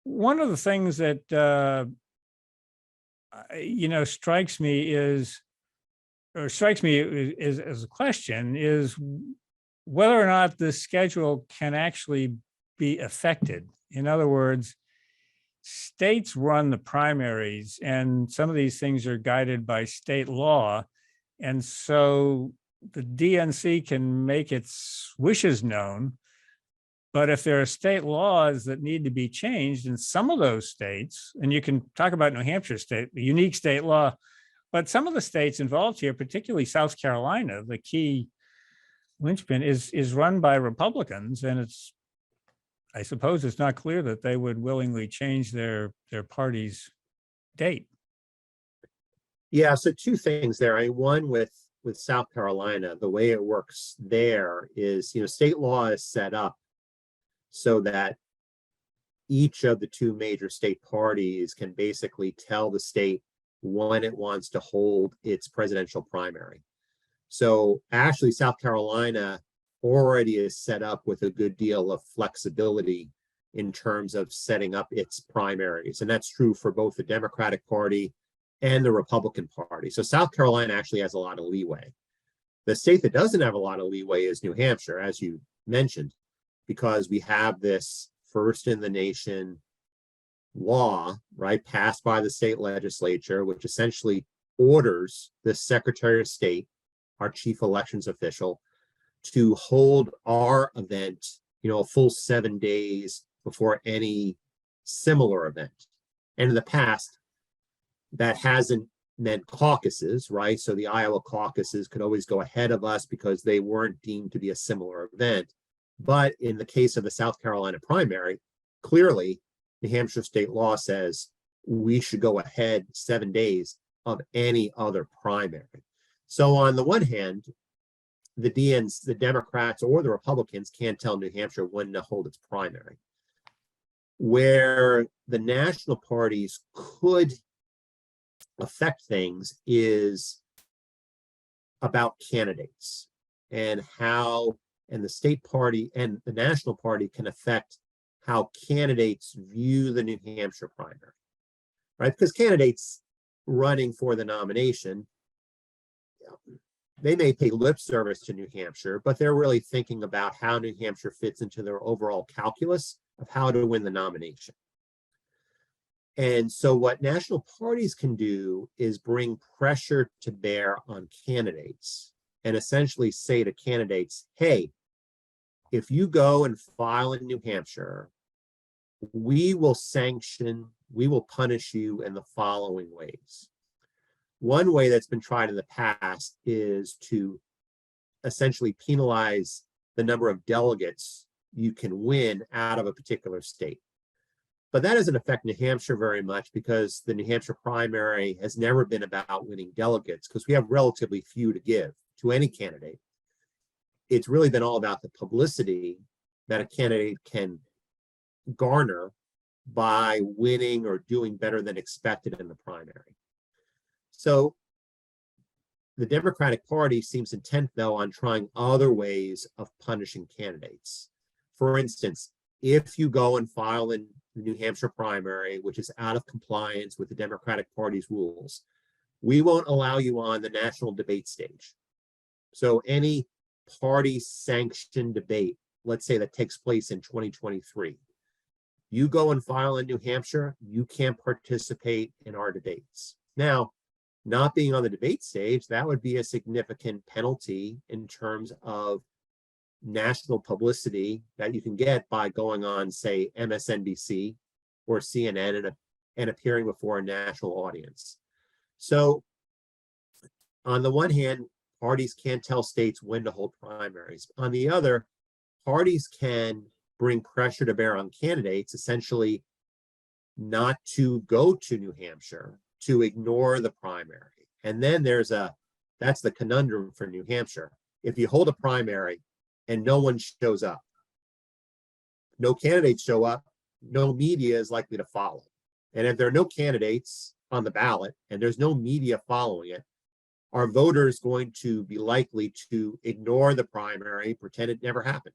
one of the things that strikes me is as a question is whether or not the schedule can actually be affected. In other words, states run the primaries, and some of these things are guided by state law. And so the DNC can make its wishes known. But if there are state laws that need to be changed in some of those states, and you can talk about New Hampshire state, the unique state law, but some of the states involved here, particularly South Carolina, the key linchpin is run by Republicans, and I suppose it's not clear that they would willingly change their party's date. Yeah, so two things there. One with South Carolina, the way it works there is, state law is set up so that each of the two major state parties can basically tell the state when it wants to hold its presidential primary. So actually, South Carolina already is set up with a good deal of flexibility in terms of setting up its primaries. And that's true for both the Democratic Party and the Republican Party. So South Carolina actually has a lot of leeway. The state that doesn't have a lot of leeway is New Hampshire, as you mentioned, because we have this first in the nation law, right, passed by the state legislature, which essentially orders the Secretary of State, our chief elections official, to hold our event, a full 7 days before any similar event. And in the past, that hasn't meant caucuses, right? So the Iowa caucuses could always go ahead of us because they weren't deemed to be a similar event. But in the case of the South Carolina primary, clearly, New Hampshire state law says we should go ahead 7 days of any other primary. So on the one hand, the Democrats or the Republicans can't tell New Hampshire when to hold its primary. Where the national parties could affect things is about candidates and how, and the state party and the national party can affect how candidates view the New Hampshire primary, right? Because candidates running for the nomination, they may pay lip service to New Hampshire, but they're really thinking about how New Hampshire fits into their overall calculus of how to win the nomination. And so what national parties can do is bring pressure to bear on candidates and essentially say to candidates, hey, if you go and file in New Hampshire, we will punish you in the following ways. One way that's been tried in the past is to essentially penalize the number of delegates you can win out of a particular state. But that doesn't affect New Hampshire very much because the New Hampshire primary has never been about winning delegates because we have relatively few to give to any candidate. It's really been all about the publicity that a candidate can garner by winning or doing better than expected in the primary. So the Democratic Party seems intent, though, on trying other ways of punishing candidates. For instance, if you go and file in the New Hampshire primary, which is out of compliance with the Democratic Party's rules, we won't allow you on the national debate stage. So any party-sanctioned debate, let's say that takes place in 2023, you go and file in New Hampshire, you can't participate in our debates. Now, not being on the debate stage, that would be a significant penalty in terms of national publicity that you can get by going on, say, MSNBC or CNN and appearing before a national audience. So on the one hand, parties can't tell states when to hold primaries. On the other, parties can bring pressure to bear on candidates, essentially not to go to New Hampshire, to ignore the primary. And then that's the conundrum for New Hampshire. If you hold a primary and no one shows up, no candidates show up, no media is likely to follow. And if there are no candidates on the ballot and there's no media following it, are voters going to be likely to ignore the primary, pretend it never happened?